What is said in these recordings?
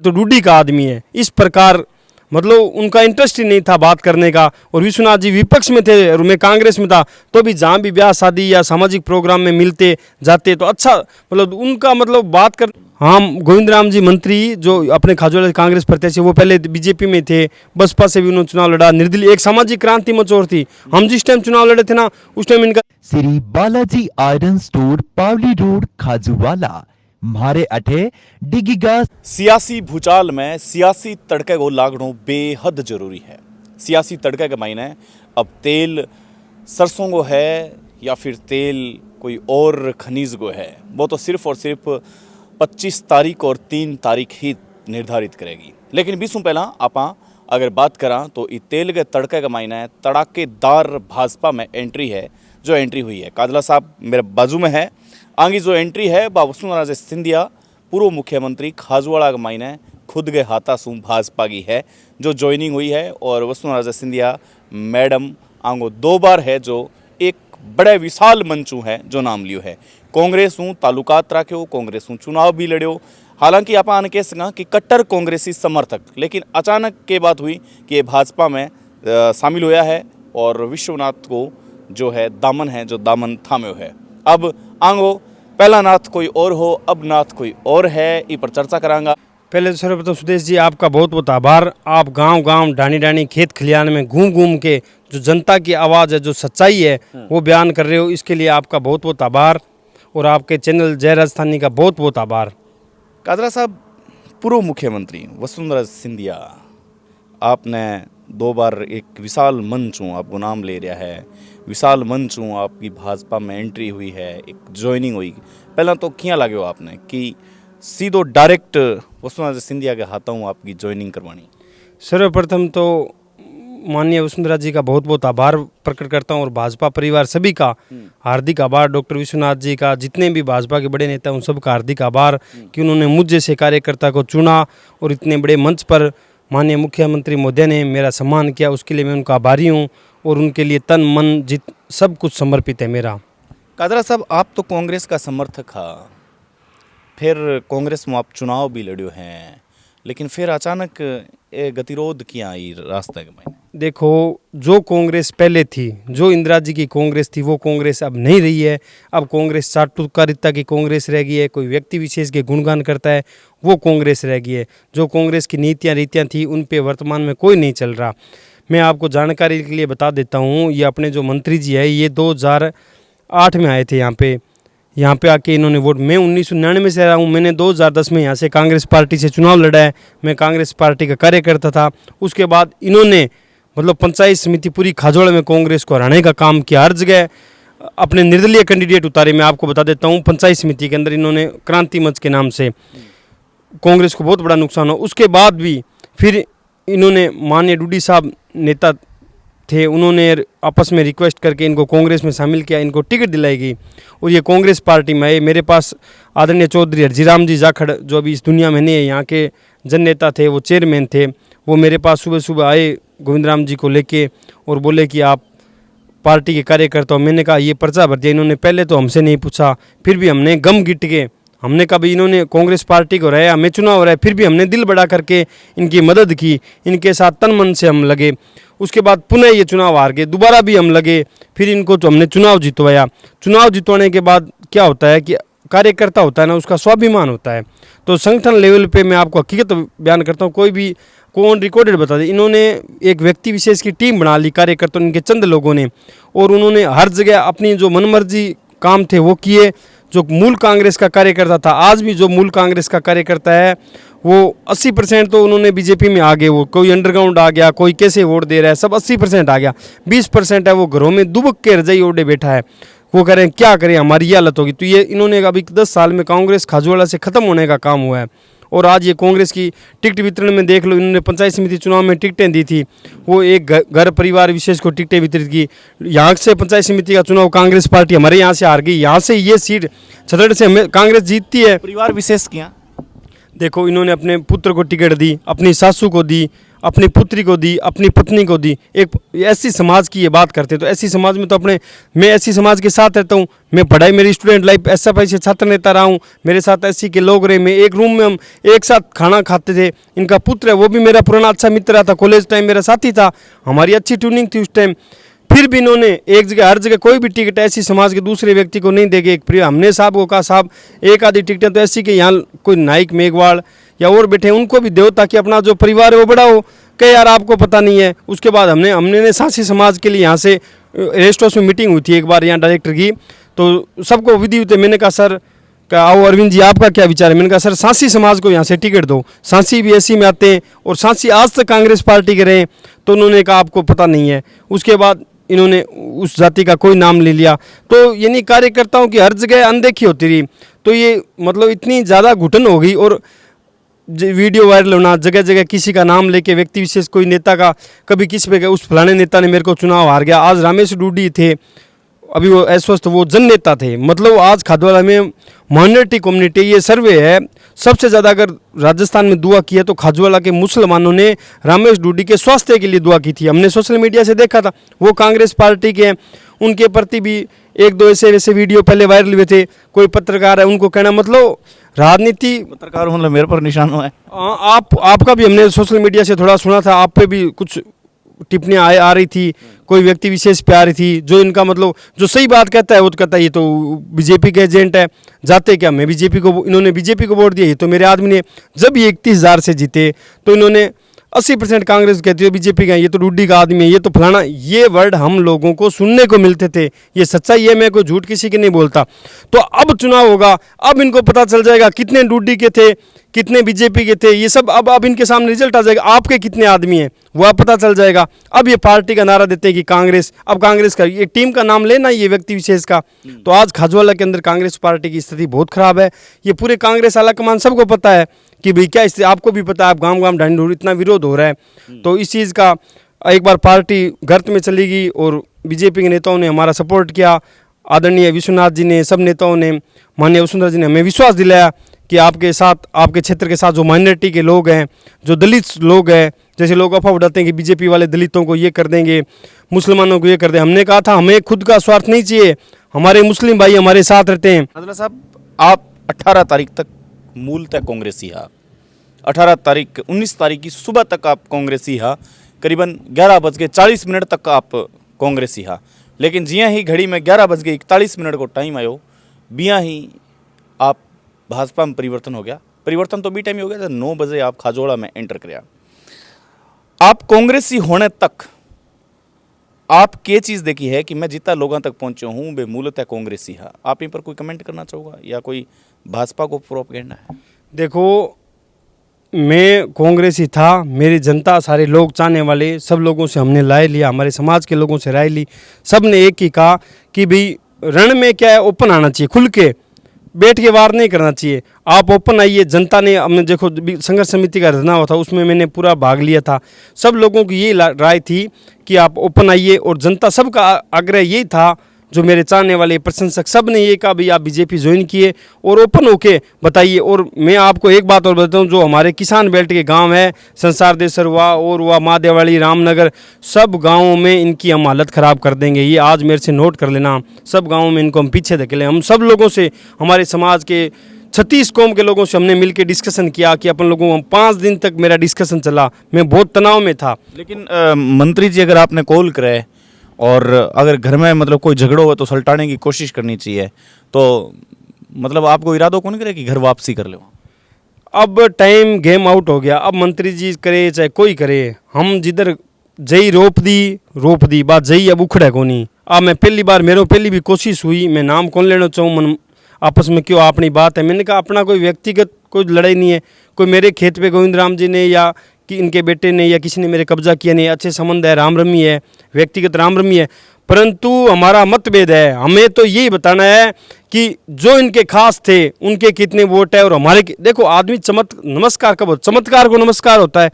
तो डूडी का आदमी है, इस प्रकार मतलब उनका इंटरेस्ट ही नहीं था बात करने का। और विश्वनाथ जी विपक्ष में थे और मैं कांग्रेस में था, तो भी जहाँ भी ब्याह शादी या सामाजिक प्रोग्राम में मिलते जाते तो अच्छा मतलब उनका मतलब बात कर। हाँ, गोविंद राम जी मंत्री जो अपने खाजोला कांग्रेस प्रत्याशी, वो पहले बीजेपी में थे, बसपा से भी उन्होंने चुनाव लड़ा, निर्दलीय एक सामाजिक क्रांति मंच और थी। हम जिस टाइम चुनाव लड़े थे ना, उस टाइम इनका श्री बालाजी आयरन स्टोर, पावली रोड, खाजूवाला, म्हारे अठे डिगीगा। सियासी भूचाल में सियासी तड़के को लागणो बेहद जरूरी है। सियासी तड़के के मायने अब तेल सरसों को है या फिर तेल कोई और खनिज को है, वो तो सिर्फ और सिर्फ 25 तारीख और 3 तारीख ही निर्धारित करेगी। लेकिन बीसों पहला आपा अगर बात करा तो ये तेल के तड़के का मायना है तड़ाकेदार भाजपा में एंट्री है, जो एंट्री हुई है। काजला साहब मेरे बाजू में है, आगे जो एंट्री है वसुंधरा सिंधिया पूर्व मुख्यमंत्री खाजूवाड़ा का मायने खुद के हाथा सू भाजपा की है जो ज्वाइनिंग हुई है। और वसुंधरा सिंधिया मैडम आंगो 2 बार है जो एक बड़े विशाल मंचू है जो नाम लियो है। कांग्रेस हूँ तालुकात राख्यो, कांग्रेस हूँ चुनाव भी लड़ियो। हालांकि आप आने कह सका कि कट्टर कांग्रेसी समर्थक, लेकिन अचानक के बात हुई कि ये भाजपा में शामिल होया है और विश्वनाथ को जो है दामन है जो दामन थाम्यो है। अब आंगो पहला नाथ कोई और हो, अब नाथ कोई और है, इस पर चर्चा करांगा। पहले तो सर्वप्रथम सुदेश जी आपका बहुत बहुत आभार। आप गांव गांव ढाणी ढाणी खेत खलियान में घूम घूम के जो जनता की आवाज़ है, जो सच्चाई है, वो बयान कर रहे हो, इसके लिए आपका बहुत बहुत आभार। और आपके चैनल जय राजस्थानी का बहुत बहुत आभार। काजरा साहब, पूर्व मुख्यमंत्री वसुंधरा सिंधिया, आपने 2 बार एक विशाल मंच हूँ आपको नाम ले रहा है, विशाल मंच हूँ आपकी भाजपा में एंट्री हुई है, एक ज्वाइनिंग हुई। पहला तो क्या लगे हो आपने कि सीधो डायरेक्ट वसुंधरा सिंधिया के हाथों हूँ आपकी ज्वाइनिंग करवानी? सर्वप्रथम तो माननीय वसुंधरा जी का बहुत बहुत आभार प्रकट करता हूँ और भाजपा परिवार सभी का हार्दिक आभार। डॉक्टर विश्वनाथ जी का, जितने भी भाजपा के बड़े नेता उन सब का हार्दिक आभार कि उन्होंने मुझ जैसे कार्यकर्ता को चुना और इतने बड़े मंच पर माननीय मुख्यमंत्री महोदय ने मेरा सम्मान किया, उसके लिए मैं उनका आभारी हूँ और उनके लिए तन मन जित सब कुछ समर्पित है मेरा। काजरा साहब, आप तो कांग्रेस का समर्थक हा, फिर कांग्रेस में आप चुनाव भी लड़ियो हैं, लेकिन फिर अचानक ये गतिरोध किया आई रास्ते के मायने? देखो, जो कांग्रेस पहले थी, जो इंदिरा जी की कांग्रेस थी, वो कांग्रेस अब नहीं रही है। अब कांग्रेस चाटुकारिता की कांग्रेस रह गई है, कोई व्यक्ति विशेष के गुणगान करता है, वो कांग्रेस रह गई है। जो कांग्रेस की नीतियाँ रीतियाँ थी उन पे वर्तमान में कोई नहीं चल रहा। मैं आपको जानकारी के लिए बता देता हूँ, ये अपने जो मंत्री जी है, ये 2008 में आए थे यहाँ पे आके इन्होंने वोट, मैं 1999 से रहा हूँ, मैंने 2010 में यहाँ से कांग्रेस पार्टी से चुनाव लड़ा है, मैं कांग्रेस पार्टी का कार्यकर्ता था। उसके बाद इन्होंने मतलब पंचायत समिति पूरी खाजोड़ा में कांग्रेस को हराने का काम किया, हर जगह अपने निर्दलीय कैंडिडेट उतारे। मैं आपको बता देता हूँ, पंचायत समिति के अंदर इन्होंने क्रांति मंच के नाम से कांग्रेस को बहुत बड़ा नुकसान हो। उसके बाद भी फिर इन्होंने माननीय डूडी साहब नेता थे, उन्होंने आपस में रिक्वेस्ट करके इनको कांग्रेस में शामिल किया, इनको टिकट दिलाई गई और ये कांग्रेस पार्टी में आए। मेरे पास आदरणीय चौधरी हरजीराम जी जाखड़, जो अभी इस दुनिया में नहीं है, यहाँ के जन नेता थे, वो चेयरमैन थे, वो मेरे पास सुबह सुबह आए गोविंद राम जी को लेके और बोले कि आप पार्टी के कार्यकर्ता हो। मैंने कहा ये पर्चा भर दिया। इन्होंने पहले तो हमसे नहीं पूछा, फिर भी हमने गम गिट के हमने कहा भाई इन्होंने कांग्रेस पार्टी को रहा, हमें चुनाव हो रहा है, फिर भी हमने दिल बड़ा करके इनकी मदद की, इनके साथ तन मन से हम लगे। उसके बाद पुनः ये चुनाव हार गए, दोबारा भी हम लगे, फिर इनको तो हमने चुनाव जितवाया। चुनाव जितवाने के बाद क्या होता है कि कार्यकर्ता होता है ना, उसका स्वाभिमान होता है। तो संगठन लेवल पे मैं आपको हकीकत बयान करता हूँ, कोई भी कौन रिकॉर्डेड बता दे, इन्होंने एक व्यक्ति विशेष की टीम बना ली कार्यकर्ता, इनके चंद लोगों ने, और उन्होंने हर जगह अपनी जो मनमर्जी काम थे वो किए। जो मूल कांग्रेस का कार्यकर्ता था, आज भी जो मूल कांग्रेस का कार्यकर्ता है, वो 80% तो उन्होंने बीजेपी में आ गए। वो कोई अंडरग्राउंड आ गया, कोई कैसे वोट दे रहा है, सब 80% आ गया। 20% है वो घरों में दुबक के रजाई ओढ़े बैठा है, वो कह रहे हैं क्या करें, हमारी ये हालत होगी। तो ये इन्होंने अभी 10 साल में कांग्रेस खाजूवाड़ा से ख़त्म होने का काम हुआ है। और आज ये कांग्रेस की टिकट वितरण में देख लो, इन्होंने पंचायत समिति चुनाव में टिकटें दी थी, वो एक घर परिवार विशेष को टिकटें वितरित की। यहाँ से पंचायत समिति का चुनाव कांग्रेस पार्टी हमारे यहाँ से हार गई, यहाँ से ये सीट छतड़ से हमें कांग्रेस जीतती है। परिवार विशेष किया, देखो इन्होंने अपने पुत्र को टिकट दी, अपनी सासू को दी, अपनी पुत्री को दी, अपनी पत्नी को दी। एक ऐसी समाज की ये बात करते, तो ऐसी समाज में तो मैं ऐसी समाज के साथ रहता हूँ। मैं पढ़ाई, मेरी स्टूडेंट लाइफ SFI से छात्र नेता रहा हूँ, मेरे साथ ऐसी के लोग रहे, मैं एक रूम में हम एक साथ खाना खाते थे। इनका पुत्र है, वो भी मेरा पुराना अच्छा मित्र था, कॉलेज टाइम मेरा साथी था, हमारी अच्छी ट्यूनिंग थी उस टाइम। फिर भी इन्होंने एक जगह, हर जगह कोई भी टिकट ऐसी समाज के दूसरे व्यक्ति को नहीं देंगे। एक प्रिय हमने साहब को कहा, साहब एक आधी टिकटें तो ऐसी कि यहाँ कोई नाइक मेघवाल या और बैठे उनको भी दो, ताकि अपना जो परिवार है वो बड़ा हो। कहे यार आपको पता नहीं है। उसके बाद हमने सांसी समाज के लिए यहाँ से रेस्ट हाउस में मीटिंग हुई थी एक बार यहाँ डायरेक्टर की, तो सबको विधि हुई। मैंने कहा सर, आओ अरविंद जी आपका क्या विचार है। मैंने कहा सर सांसी समाज को यहाँ से टिकट दो, सांसी भी ऐसी में आते हैं और सांसी आज तक कांग्रेस पार्टी के रहे। तो उन्होंने कहा आपको पता नहीं है। उसके बाद इन्होंने उस जाति का कोई नाम ले लिया। तो यानी कार्यकर्ताओं की हर जगह अनदेखी होती रही। तो ये मतलब इतनी ज़्यादा घुटन हो गई, और वीडियो वायरल होना, जगह जगह किसी का नाम लेके, व्यक्ति विशेष कोई नेता का, कभी किसी पे उस फलाने नेता ने मेरे को चुनाव हार गया। आज रामेश डूडी थे, अभी वो अस्वस्थ, वो जन नेता थे। मतलब आज खादवाला में माइनॉरिटी कम्युनिटी, ये सर्वे है सबसे ज़्यादा अगर राजस्थान में दुआ की है तो खाजवाला के मुसलमानों ने रामेश डूडी के स्वास्थ्य के लिए दुआ की थी। हमने सोशल मीडिया से देखा था, वो कांग्रेस पार्टी के हैं, उनके प्रति भी एक दो ऐसे वैसे वीडियो पहले वायरल हुए थे। कोई पत्रकार है, उनको कहना मतलब राजनीति, पत्रकार मतलब मेरे पर निशान हुआ है। आपका भी हमने सोशल मीडिया से थोड़ा सुना था, आप पे भी कुछ टिप्पणियाँ आ रही थी, कोई व्यक्ति विशेष पे आ रही थी, जो इनका मतलब जो सही बात कहता है वो तो कहता है ये तो बीजेपी के एजेंट है, जाते क्या मैं बीजेपी को, इन्होंने बीजेपी को वोट दिया, ये तो मेरे आदमी ने। जब ये 31,000 से जीते तो इन्होंने 80% कांग्रेस कहती है बीजेपी का, ये तो डूडी का आदमी है, ये तो फलाना। ये वर्ड हम लोगों को सुनने को मिलते थे, ये सच्चाई है, मैं कोई झूठ किसी की नहीं बोलता। तो अब चुनाव होगा, अब इनको पता चल जाएगा कितने डूडी के थे, कितने बीजेपी के थे, ये सब अब इनके सामने रिजल्ट आ जाएगा। आपके कितने आदमी हैं वो अब पता चल जाएगा। अब ये पार्टी का नारा देते हैं कि कांग्रेस, अब कांग्रेस का ये टीम का नाम लेना, ये व्यक्ति विशेष का। तो आज खाजवाला के अंदर कांग्रेस पार्टी की स्थिति बहुत खराब है। ये पूरे कांग्रेस आलाकमान सबको पता है कि भाई क्या स्थिति, आपको भी पता है, आप गाँव ढांढूर इतना विरोध हो रहा है। तो इस चीज़ का एक बार पार्टी गर्त में चली गई और बीजेपी के नेताओं ने हमारा सपोर्ट किया। आदरणीय विश्वनाथ जी ने, सब नेताओं ने, माननीय वसुंधरा जी ने हमें विश्वास दिलाया कि आपके साथ, आपके क्षेत्र के साथ जो माइनॉरिटी के लोग हैं, जो दलित लोग हैं, जैसे लोग अफवाह उड़ाते हैं कि बीजेपी वाले दलितों को ये कर देंगे, मुसलमानों को ये कर दें। हमने कहा था हमें खुद का स्वार्थ नहीं चाहिए, हमारे मुस्लिम भाई हमारे साथ रहते हैं। अदला साहब, आप 18 तारीख तक मूलतः कांग्रेसी हा, 18 तारीख 19 तारीख की सुबह तक आप कांग्रेसी हा, करीबन 11:40 तक आप कांग्रेसी हा। लेकिन जियां ही घड़ी में 11:41 को टाइम आयो, बियां ही आप भाजपा में परिवर्तन हो गया। परिवर्तन तो बी टाइम ही हो गया, 9 बजे आप खाजोड़ा में एंटर कराया। आप कांग्रेसी होने तक आप ये चीज़ देखी है कि मैं जितना लोगों तक पहुंचा हूँ वे मूलतः कांग्रेसी है। आप इन पर कोई कमेंट करना चाहोगा या कोई भाजपा को प्रोपेगेंडा है? देखो, मैं कांग्रेसी था, मेरी जनता, सारे लोग चाहने वाले, सब लोगों से हमने राय लिया, हमारे समाज के लोगों से राय ली। सब ने एक ही कहा कि भाई रण में क्या है, ओपन आना चाहिए, खुल के बैठ के वार नहीं करना चाहिए। आप ओपन आइए। जनता ने, हमने देखो संघर्ष समिति का रचना हुआ था, उसमें मैंने पूरा भाग लिया था। सब लोगों की ये राय थी कि आप ओपन आइए, और जनता सबका आग्रह यही था, जो मेरे चाहने वाले प्रशंसक सब ने ये कहा भाई आप बीजेपी ज्वाइन किए और ओपन होके बताइए। और मैं आपको एक बात और बताऊं, जो हमारे किसान बेल्ट के गांव है, संसार देसर हुआ और हुआ महादेवाड़ी, रामनगर, सब गांवों में इनकी हम हालत ख़राब कर देंगे। ये आज मेरे से नोट कर लेना, सब गाँवों में इनको हम पीछे धकेलें। हम सब लोगों से, हमारे समाज के 36 कौम के लोगों से हमने मिलकर डिस्कशन किया कि अपन लोगों को 5 दिन तक मेरा डिस्कशन चला। मैं बहुत तनाव में था। लेकिन मंत्री जी, अगर आपने कॉल करे और अगर घर में मतलब कोई झगड़ा हो तो सलटाने की कोशिश करनी चाहिए, तो मतलब आपको इरादो कौन करे कि घर वापसी कर लो? अब टाइम गेम आउट हो गया। अब मंत्री जी करे चाहे कोई करे, हम जिधर जई रोप दी बात जई अब उखड़े को नहीं। अब मैं पहली बार, मेरे पहली भी कोशिश हुई, मैं नाम कौन लेना चाहूँ, मन आपस में क्यों अपनी बात है। मैंने कहा अपना कोई व्यक्तिगत कोई लड़ाई नहीं है, कोई मेरे खेत पे गोविंद राम जी ने या कि इनके बेटे ने या किसी ने मेरे कब्जा किया नहीं, अच्छे संबंध है, रामरमी है, व्यक्तिगत रामरमी है। परंतु हमारा मतभेद है। हमें तो यही बताना है कि जो इनके खास थे उनके कितने वोट है और हमारे देखो, आदमी नमस्कार कब होता, चमत्कार को नमस्कार होता है।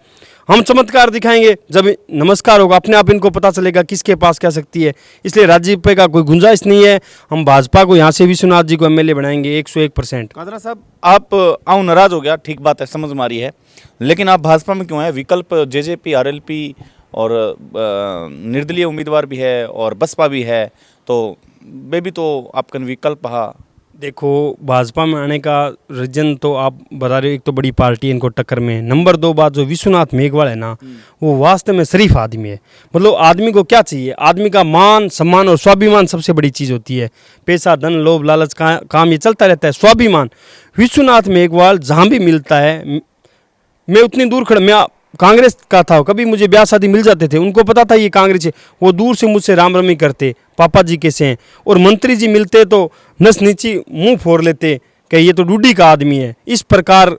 हम चमत्कार दिखाएंगे, जब नमस्कार होगा अपने आप इनको पता चलेगा किसके पास क्या शक्ति है। इसलिए राज्यसभा का कोई गुंजाइश नहीं है। हम भाजपा को यहाँ से विश्वनाथ जी को एमएलए बनाएंगे 101%। कादरा साहब, आप आऊँ नाराज हो गया, ठीक बात है, समझ में आ रही है, लेकिन आप भाजपा में क्यों हैं? विकल्प जेजेपी, आरएलपी और निर्दलीय उम्मीदवार भी है और बसपा भी है, तो वे भी तो आपका विकल्प हा। देखो, भाजपा में आने का रीजन तो आप बता रहे हो, एक तो बड़ी पार्टी है इनको टक्कर में, नंबर 2 बात जो विश्वनाथ मेघवाल है ना, वो वास्तव में शरीफ आदमी है। मतलब आदमी को क्या चाहिए? आदमी का मान सम्मान और स्वाभिमान सबसे बड़ी चीज़ होती है। पैसा, धन, लोभ, लालच का काम ये चलता रहता है, स्वाभिमान विश्वनाथ मेघवाल जहाँ भी मिलता है, मैं उतनी दूर खड़ा, मैं कांग्रेस का था, कभी मुझे ब्याह शादी मिल जाते थे, उनको पता था ये कांग्रेस है, वो दूर से मुझसे राम रमी करते, पापा जी कैसे हैं। और मंत्री जी मिलते तो नस नीची मुंह फोड़ लेते कि ये तो डूडी का आदमी है। इस प्रकार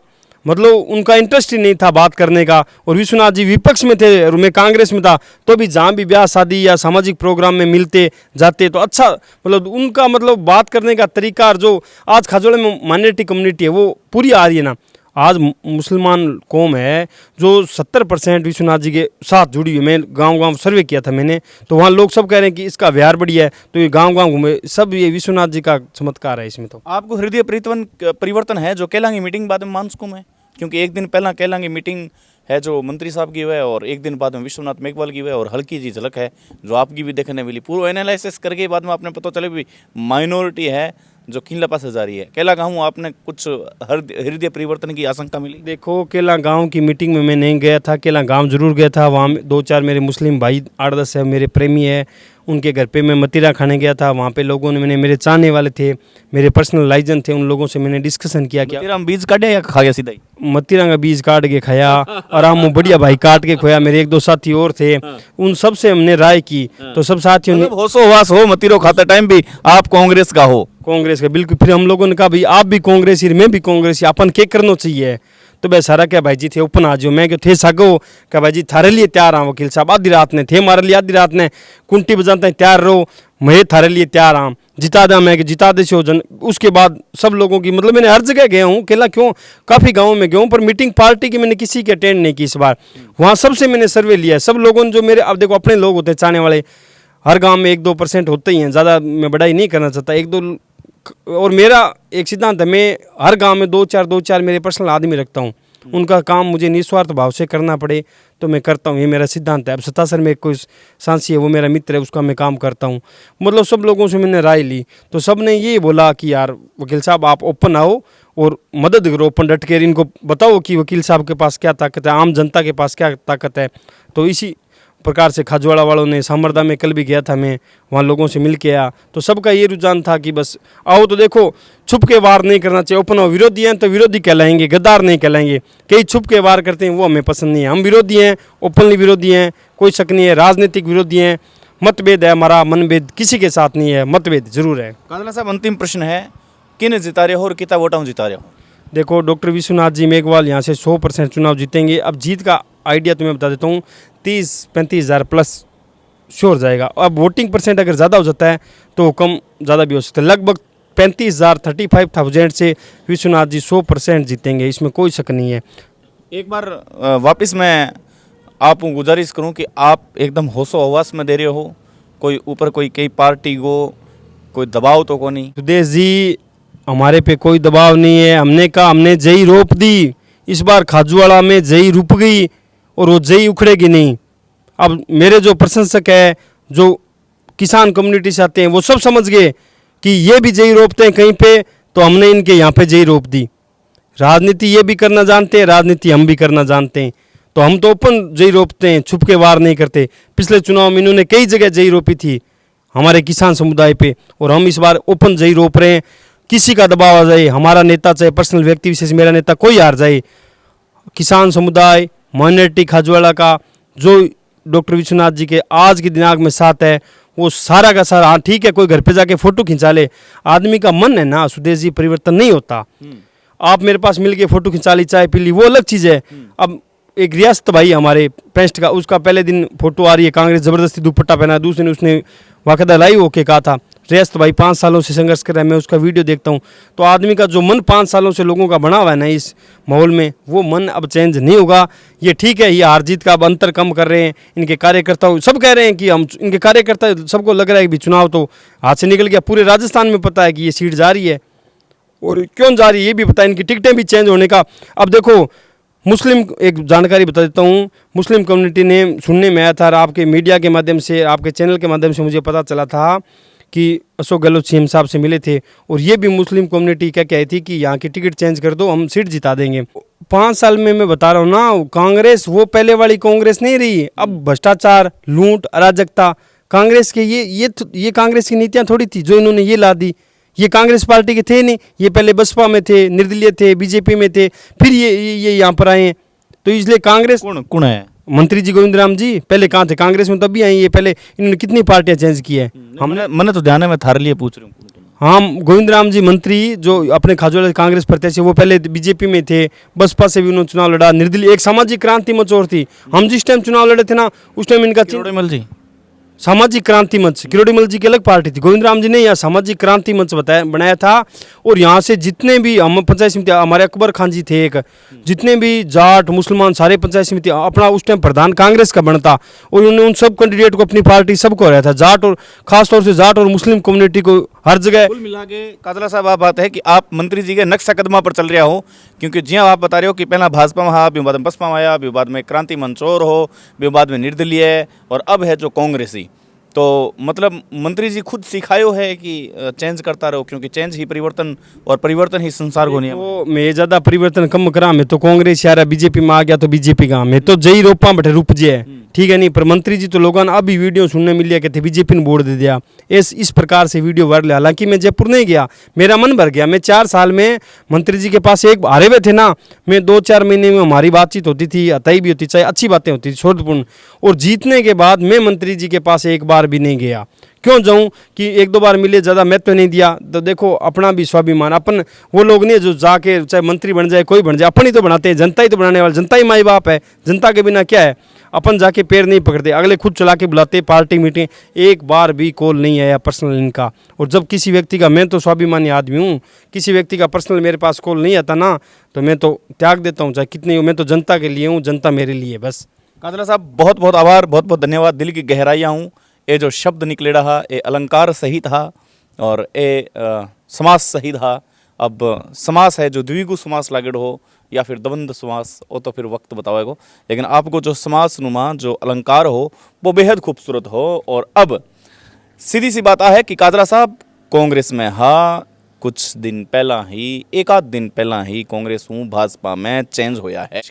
मतलब उनका इंटरेस्ट ही नहीं था बात करने का। और विश्वनाथ जी विपक्ष में थे और मैं कांग्रेस में था, तो भी जहाँ भी ब्याह शादी या सामाजिक प्रोग्राम में मिलते जाते तो अच्छा, मतलब उनका मतलब बात करने का तरीका, और जो आज खाजोड़े में माइनॉरिटी कम्युनिटी है वो पूरी आ रही है ना। आज मुसलमान कौम है जो 70% विश्वनाथ जी के साथ जुड़ी हुई। मैं गांव-गांव सर्वे किया था मैंने, तो वहाँ लोग सब कह रहे हैं कि इसका व्यवहार बढ़िया है, तो ये गांव-गांव घूमे, सब ये विश्वनाथ जी का चमत्कार है इसमें। तो आपको हृदय परिवर्तन है जो केलांगी मीटिंग बाद में मानसून है, क्योंकि एक दिन पहला केलांगी मीटिंग है जो मंत्री साहब की हुआ है और एक दिन बाद में विश्वनाथ मेघवाल की हुआ है, और हल्की जी झलक है जो आपकी भी देखने मिली। पूरा एनालिसिस करके बाद में आपने पता चले भी माइनॉरिटी है जो किला पास जा रही है। केला गाँव आपने कुछ हृदय परिवर्तन की आशंका मिली? देखो, केला गांव की मीटिंग में मैं नहीं गया था, केला गांव जरूर गया था। वहाँ 2-4 मेरे मुस्लिम भाई 8-10 है मेरे प्रेमी है, उनके घर पे मैं मतीरा खाने गया था। वहाँ पे लोगों ने मेरे चाहने वाले थे, मेरे पर्सनल लाइजन थे, उन लोगों से मैंने डिस्कशन किया कि मतीरा में बीज काटे या खा गया सीधा ही? मतीरा का बीज काट के खाया, आराम में बढ़िया भाई काट के खोया। मेरे 1-2 साथी और थे, उन सब से हमने राय की, तो सब साथियों ने मतलब होशोवास हो, मतीरो खाते टाइम भी आप कांग्रेस का हो? कांग्रेस का बिल्कुल। फिर हम लोगों ने कहा भाई आप भी कांग्रेसी, मैं भी कांग्रेसी, अपन क्या करना चाहिए? तो भाई सारा क्या भाई जी थे ओपन आ जाओ। मैं क्यों थे सागो क्या भाई जी थारे लिए तैयार हाँ वकील साहब, आधी रात ने थे मारे लिए, आधी रात ने कुंटी बजाते हैं तैयार रहो, मैं थारे लिए तैयार हाँ, जिता दा मैं कि जिता दे सो जन। उसके बाद सब लोगों की, मतलब मैंने हर जगह गया हूँ, अकेला क्यों, काफ़ी गाँव में गया हूँ, पर मीटिंग पार्टी की मैंने किसी की अटेंड नहीं की इस बार। वहाँ सबसे मैंने सर्वे लिया, सब लोगों ने जो मेरे, अब देखो अपने लोग होते हैं चाहने वाले, हर गाँव में 1-2% होते ही हैं, ज़्यादा मैं बढ़ाई नहीं करना चाहता, 1-2। और मेरा एक सिद्धांत है, मैं हर गांव में 2-4 मेरे पर्सनल आदमी रखता हूँ, उनका काम मुझे निस्वार्थ भाव से करना पड़े तो मैं करता हूँ, ये मेरा सिद्धांत है। अब सतासर में कोई सांसी है, वो मेरा मित्र है, उसका मैं काम करता हूँ। मतलब सब लोगों से मैंने राय ली, तो सब ने ये बोला कि यार वकील साहब आप ओपन आओ और मदद करो, ओपन डट कर इनको बताओ कि वकील साहब के पास क्या ताकत है, आम जनता के पास क्या ताकत है। तो इसी प्रकार से खाजवाड़ा वालों ने, सामरदा में कल भी गया था मैं, वहाँ लोगों से मिल के आया, तो सबका ये रुझान था कि बस आओ। तो देखो, छुप के वार नहीं करना चाहिए, ओपन हो। विरोधी हैं तो विरोधी कहलाएंगे, गद्दार नहीं कहलाएंगे। कई छुप के वार करते हैं, वो हमें पसंद नहीं है। हम विरोधी हैं, ओपनली विरोधी हैं, कोई शक नहीं है, राजनीतिक विरोधी हैं। मतभेद है हमारा, मनभेद किसी के साथ नहीं है, मतभेद जरूर है। कांदला साहब, अंतिम प्रश्न है, किन जिता रहे हो और कितना वोटा जिता रहे हो? देखो, डॉक्टर विश्वनाथ जी मेघवाल यहाँ से 100% चुनाव जीतेंगे। अब जीत का आइडिया तुम्हें बता देता हूँ, 30-35 हज़ार प्लस श्योर जाएगा। अब वोटिंग परसेंट अगर ज़्यादा हो जाता है तो कम ज़्यादा भी हो सकता है। लगभग 35,000 35,000 से विश्वनाथ जी 100% जीतेंगे, इसमें कोई शक नहीं है। एक बार वापस मैं आपको गुजारिश करूं कि आप एकदम होशो हवास में दे रहे हो, कोई ऊपर कोई कई पार्टी को कोई दबाव तो को नहीं? सुदेश जी, हमारे पे कोई दबाव नहीं है। हमने कहा, हमने जई रोप दी, इस बार खाजूवाड़ा में जई रुप गई और वो जई उखड़ेगी नहीं। अब मेरे जो प्रशंसक है, जो किसान कम्युनिटी से आते हैं, वो सब समझ गए कि ये भी जई रोपते हैं कहीं पे, तो हमने इनके यहाँ पे जई रोप दी। राजनीति ये भी करना जानते हैं, राजनीति हम भी करना जानते हैं, तो हम तो ओपन जई रोपते हैं, छुप के वार नहीं करते। पिछले चुनाव में इन्होंने कई जगह जई रोपी थी हमारे किसान समुदाय पे, और हम इस बार ओपन जई रोप रहे हैं। किसी का दबाव आ जाए, हमारा नेता चाहे पर्सनल व्यक्ति विशेष, मेरा नेता कोई हार जाए, किसान समुदाय, माइनॉरिटी खाजवाड़ा का जो डॉक्टर विश्वनाथ जी के आज के दिनांक में साथ है, वो सारा का सारा, हाँ ठीक है कोई घर पे जाके फोटो खिंचा ले, आदमी का मन है ना सुदेश जी, परिवर्तन नहीं होता। आप मेरे पास मिल के फोटो खिंचा ली, चाय पी ली, वो अलग चीज़ है। अब एक रियासत भाई हमारे पेस्ट का, उसका पहले दिन फोटो आ रही है, कांग्रेस ज़बरदस्ती दुपट्टा पहना, दूसरे दिन उसने वाकदा लाई होके कहा था, रेस्त भाई 5 सालों से संघर्ष कर रहा है, मैं उसका वीडियो देखता हूँ, तो आदमी का जो मन 5 सालों से लोगों का बना हुआ है ना इस माहौल में, वो मन अब चेंज नहीं होगा। ये ठीक है, ये हार जीत का अब अंतर कम कर रहे हैं इनके कार्यकर्ता, सब कह रहे हैं कि हम, इनके कार्यकर्ता सबको लग रहा है कि चुनाव तो हाथ से निकल गया, पूरे राजस्थान में पता है कि ये सीट जा रही है, और क्यों जा रही है ये भी पता है, इनकी टिकटें भी चेंज होने का। अब देखो मुस्लिम, एक जानकारी बता देता हूँ, मुस्लिम कम्युनिटी ने सुनने में आया था, और आपके मीडिया के माध्यम से, आपके चैनल के माध्यम से मुझे पता चला था कि अशोक गहलोत सीएम साहब से मिले थे, और ये भी मुस्लिम कम्युनिटी क्या कहती थी कि यहाँ की टिकट चेंज कर दो, हम सीट जिता देंगे। 5 साल में मैं बता रहा हूँ ना, कांग्रेस वो पहले वाली कांग्रेस नहीं रही। अब भ्रष्टाचार, लूट, अराजकता, कांग्रेस के ये कांग्रेस की नीतियाँ थोड़ी थी जो इन्होंने ये ला दी। ये कांग्रेस पार्टी के थे नहीं, ये पहले बसपा में थे, निर्दलीय थे, बीजेपी में थे, फिर ये यहाँ पर आए हैं। तो इसलिए कांग्रेस, कौन है मंत्री जी गोविंद राम जी पहले कहाँ थे, कांग्रेस में तब भी आई, ये पहले इन्होंने कितनी पार्टियां चेंज की है। मैंने तो ध्यान है, मैं थारे लिए पूछ रही हूँ। हम गोविंद राम जी मंत्री जो अपने खाजोला कांग्रेस प्रत्याशी, वो पहले बीजेपी में थे, बसपा से भी उन्होंने चुनाव लड़ा, निर्दलीय, एक सामाजिक क्रांति मंच और थी। हम जिस टाइम चुनाव लड़े थे ना, उस टाइम इनका किरोड़ीमल जी, सामाजिक क्रांति मंच, किरोड़ीमल जी की अलग पार्टी थी, गोविंद राम जी ने यहाँ सामाजिक क्रांति मंच बनाया था। और यहाँ से जितने भी हम पंचायत समिति, हमारे अकबर खान जी थे एक, जितने भी जाट मुसलमान सारे पंचायत समिति, अपना उस टाइम प्रधान कांग्रेस का बनता, और उन्होंने उन सब कैंडिडेट को अपनी पार्टी सबको रहा था, जाट और खासतौर से जाट और मुस्लिम कम्युनिटी को हर जगह। कुल मिला के काजला साहब, आप बात है कि आप मंत्री जी के नक्शा कदमा पर चल रहा हो, क्योंकि जी आप बता रहे हो कि पहला भाजपा में हा, बाद में बसपा में आया, बाद में क्रांति मंच और हो, बाद में निर्दलीय, और अब है जो कांग्रेसी। तो मतलब मंत्री जी खुद सिखायो है कि चेंज करता रहो, क्योंकि चेंज ही परिवर्तन, और परिवर्तन ही संसार को नियम। तो मैं ज़्यादा परिवर्तन कम करा, मैं तो कांग्रेस यार बीजेपी में आ गया तो बीजेपी का, मैं तो जई रोपा बैठे रूप जे, ठीक है नहीं। पर मंत्री जी तो लोगों ने अभी वीडियो सुनने मिल लिया, कहते बीजेपी ने वोट दे दिया, इस प्रकार से वीडियो वायरल। हालांकि मैं जयपुर नहीं गया, मेरा मन भर गया। मैं 4 साल में मंत्री जी के पास एक हारे हुए थे ना, मैं 2-4 महीने में हमारी बातचीत होती थी, अतई भी होती, चाहे अच्छी बातें होती थी, सौहार्दपूर्ण। और जीतने के बाद मैं मंत्री जी के पास एक बार भी नहीं गया। क्यों जाऊं कि 1-2 बार मिले, ज़्यादा महत्व नहीं दिया। तो देखो अपना भी स्वाभिमान, अपन वो लोग नहीं जो जाके चाहे मंत्री बन जाए, कोई बन जाए, अपन ही तो बनाते हैं, जनता ही तो बनाने वाले, जनता ही माई बाप है, जनता के बिना क्या है। अपन जाके पैर नहीं पकड़ते, अगले खुद चला के बुलाते पार्टी मीटिंग, एक बार भी कॉल नहीं आया पर्सनल इनका। और जब किसी व्यक्ति का, मैं तो स्वाभिमानी आदमी हूँ, किसी व्यक्ति का पर्सनल मेरे पास कॉल नहीं आता ना, तो मैं तो त्याग देता हूँ, चाहे कितनी हो। मैं तो जनता के लिए हूँ, जनता मेरे लिए बस। काजला साहब बहुत बहुत आभार, बहुत बहुत धन्यवाद, दिल की गहराइयाँ हूँ। ये जो शब्द निकले रहा, ये अलंकार सही था, और ये समास सही था। अब समास है जो द्विगु समास लागेड़ हो या फिर द्वंद्व समास, वो तो फिर वक्त बतावेगा, लेकिन आपको जो समास नुमा जो अलंकार हो वो बेहद खूबसूरत हो। और अब सीधी सी बात है कि काजला साहब कांग्रेस में हाँ, कुछ दिन पहला ही, 1 आध दिन पहला ही कांग्रेस हूँ भाजपा में चेंज होया है।